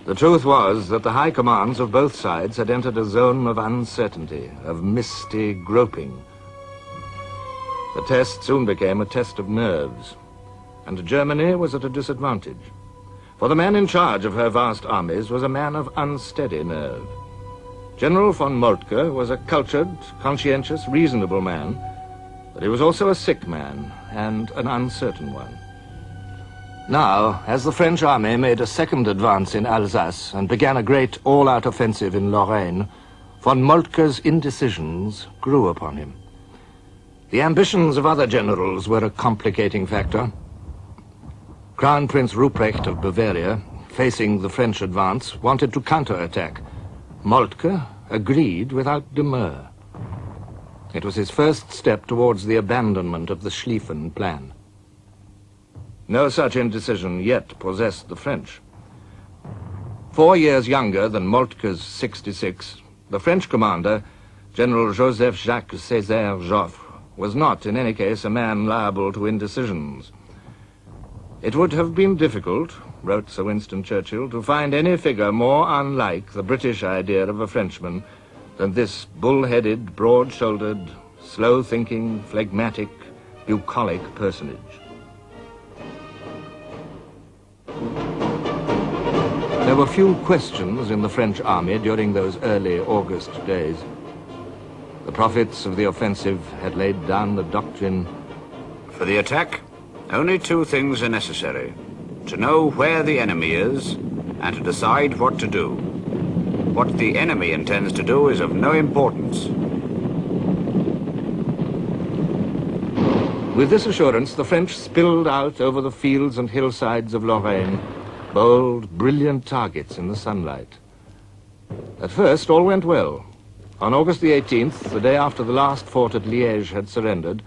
The truth was that the high commands of both sides had entered a zone of uncertainty, of misty groping. The test soon became a test of nerves, and Germany was at a disadvantage. For the man in charge of her vast armies was a man of unsteady nerve. General von Moltke was a cultured, conscientious, reasonable man, but he was also a sick man and an uncertain one. Now, as the French army made a second advance in Alsace and began a great all-out offensive in Lorraine, von Moltke's indecisions grew upon him. The ambitions of other generals were a complicating factor. Crown Prince Ruprecht of Bavaria, facing the French advance, wanted to counterattack. Moltke agreed without demur. It was his first step towards the abandonment of the Schlieffen plan. No such indecision yet possessed the French. 4 years younger than Moltke's 66, the French commander, General Joseph-Jacques Césaire Joffre, was not, in any case, a man liable to indecisions. It would have been difficult, wrote Sir Winston Churchill, to find any figure more unlike the British idea of a Frenchman than this bull-headed, broad-shouldered, slow-thinking, phlegmatic, bucolic personage. There were few questions in the French army during those early August days. The prophets of the offensive had laid down the doctrine. For the attack, only two things are necessary: to know where the enemy is and to decide what to do. What the enemy intends to do is of no importance. With this assurance, the French spilled out over the fields and hillsides of Lorraine, bold, brilliant targets in the sunlight. At first, all went well. On August the 18th, the day after the last fort at Liège had surrendered,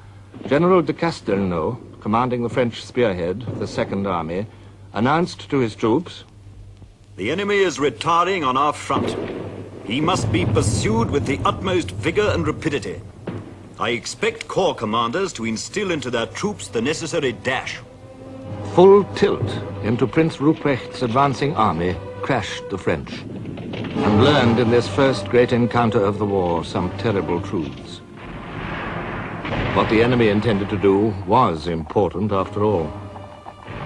General de Castelnau, commanding the French spearhead, the Second Army, announced to his troops, "The enemy is retiring on our front. He must be pursued with the utmost vigor and rapidity. I expect corps commanders to instill into their troops the necessary dash." Full tilt into Prince Ruprecht's advancing army crashed the French, and learned in this first great encounter of the war some terrible truths. What the enemy intended to do was important after all.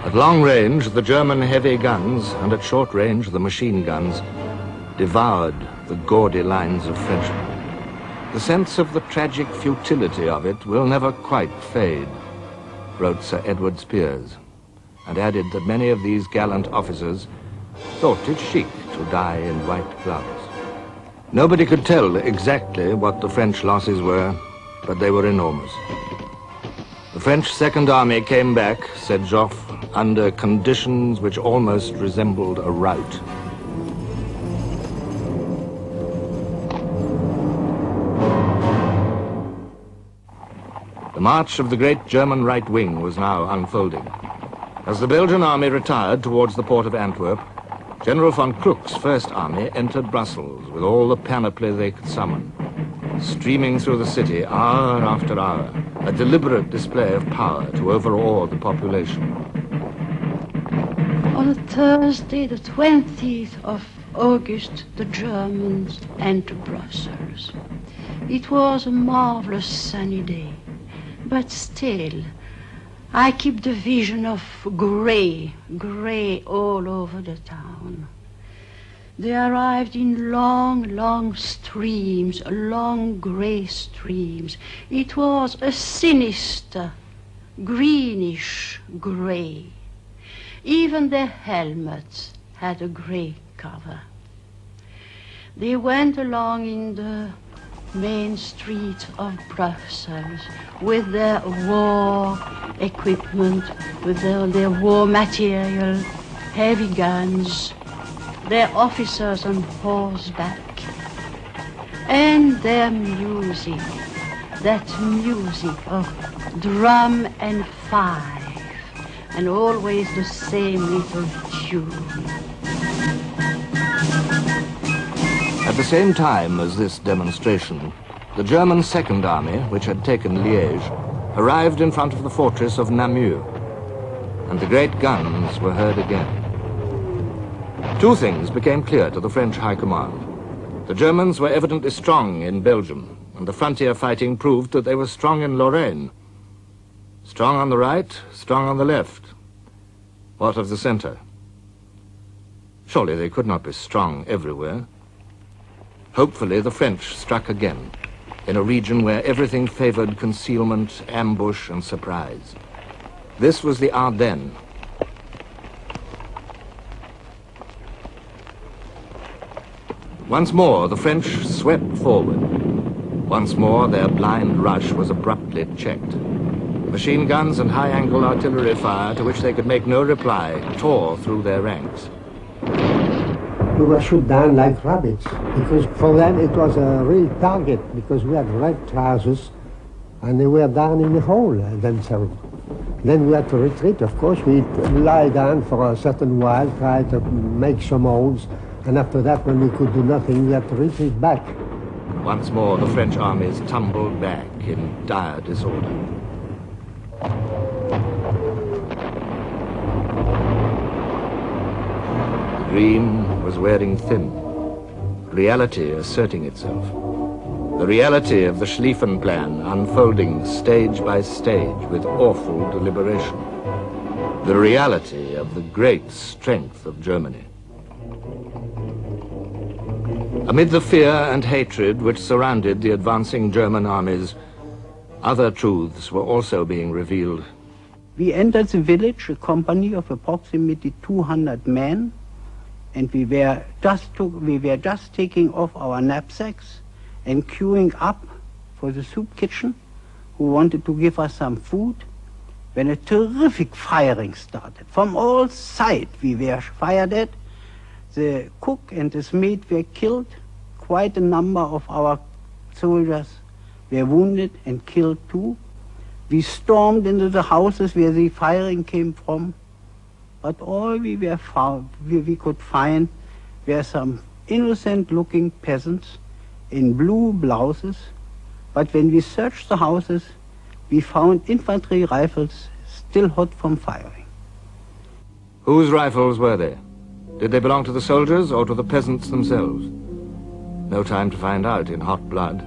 At long range, the German heavy guns, and at short range, the machine guns, devoured the gaudy lines of Frenchmen. The sense of the tragic futility of it will never quite fade, wrote Sir Edward Spears, and added that many of these gallant officers thought it chic to die in white gloves. Nobody could tell exactly what the French losses were, but they were enormous. The French Second Army came back, said Joffre, under conditions which almost resembled a rout. The march of the great German right wing was now unfolding. As the Belgian army retired towards the port of Antwerp, General von Kluck's First Army entered Brussels with all the panoply they could summon, streaming through the city hour after hour, a deliberate display of power to overawe the population. On Thursday, the 20th of August, the Germans entered Brussels. It was a marvelous sunny day, but still, I keep the vision of grey all over the town. They arrived in long streams, long grey streams. It was a sinister, greenish grey. Even their helmets had a grey cover. They went along in the main street of Brussels with their war equipment, with their war material, heavy guns, their officers on horseback, and their music, that music of drum and fife, and always the same little tune. At the same time as this demonstration, the German Second Army, which had taken Liège, arrived in front of the fortress of Namur, and the great guns were heard again. Two things became clear to the French High Command. The Germans were evidently strong in Belgium, and the frontier fighting proved that they were strong in Lorraine. Strong on the right, strong on the left. What of the center? Surely they could not be strong everywhere. Hopefully the French struck again, in a region where everything favored concealment, ambush, and surprise. This was the Ardennes. Once more, the French swept forward. Once more, their blind rush was abruptly checked. Machine guns and high-angle artillery fire, to which they could make no reply, tore through their ranks. We were shot down like rabbits, because for them it was a real target, because we had red trousers, and they were down in the hole themselves. Then we had to retreat, of course. We'd lie down for a certain while, try to make some holes, and after that, when we could do nothing, we had to retreat back. Once more, the French armies tumbled back in dire disorder. The dream was wearing thin, reality asserting itself. The reality of the Schlieffen plan unfolding stage by stage with awful deliberation. The reality of the great strength of Germany. Amid the fear and hatred which surrounded the advancing German armies, other truths were also being revealed. We entered the village, a company of approximately 200 men, and we were just taking off our knapsacks and queuing up for the soup kitchen, who wanted to give us some food, when a terrific firing started. From all sides we were fired at. The cook and his mate were killed. Quite a number of our soldiers were wounded and killed too. We stormed into the houses where the firing came from, but all we could find were some innocent-looking peasants in blue blouses. But when we searched the houses, we found infantry rifles still hot from firing. Whose rifles were they? Did they belong to the soldiers or to the peasants themselves? No time to find out in hot blood.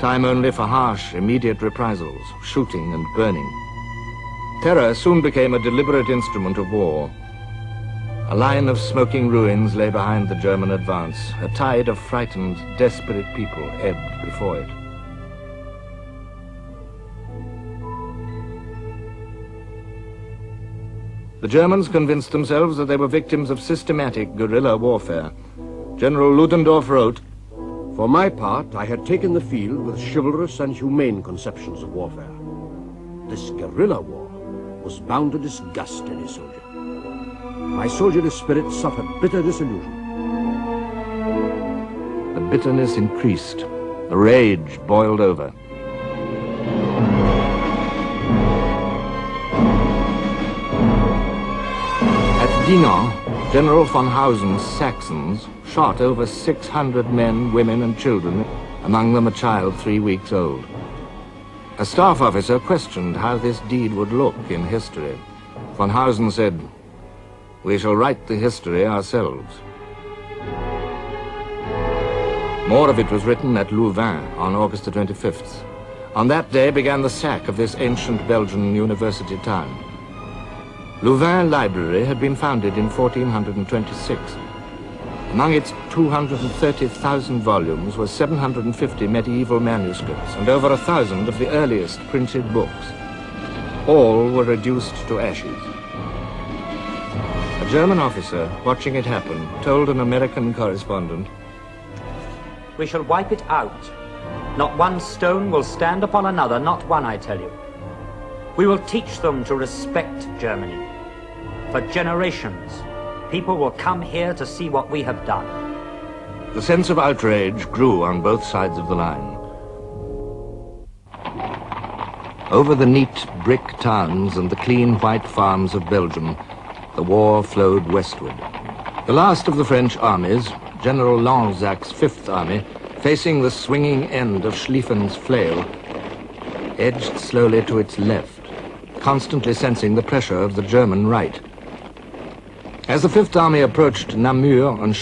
Time only for harsh, immediate reprisals, shooting and burning. Terror soon became a deliberate instrument of war. A line of smoking ruins lay behind the German advance. A tide of frightened, desperate people ebbed before it. The Germans convinced themselves that they were victims of systematic guerrilla warfare. General Ludendorff wrote, "For my part, I had taken the field with chivalrous and humane conceptions of warfare. This guerrilla war was bound to disgust any soldier. My soldierly spirit suffered bitter disillusion." The bitterness increased. The rage boiled over. At Dinant, General von Hausen's Saxons shot over 600 men, women, and children, among them a child 3 weeks old. A staff officer questioned how this deed would look in history. Von Hausen said, "We shall write the history ourselves." More of it was written at Louvain on August the 25th. On that day began the sack of this ancient Belgian university town. Louvain Library had been founded in 1426. Among its 230,000 volumes were 750 medieval manuscripts and over 1,000 of the earliest printed books. All were reduced to ashes. A German officer, watching it happen, told an American correspondent, "We shall wipe it out. Not one stone will stand upon another, not one, I tell you. We will teach them to respect Germany. For generations, people will come here to see what we have done." The sense of outrage grew on both sides of the line. Over the neat brick towns and the clean white farms of Belgium, the war flowed westward. The last of the French armies, General Lanzac's Fifth Army, facing the swinging end of Schlieffen's flail, edged slowly to its left, constantly sensing the pressure of the German right. As the Fifth Army approached Namur and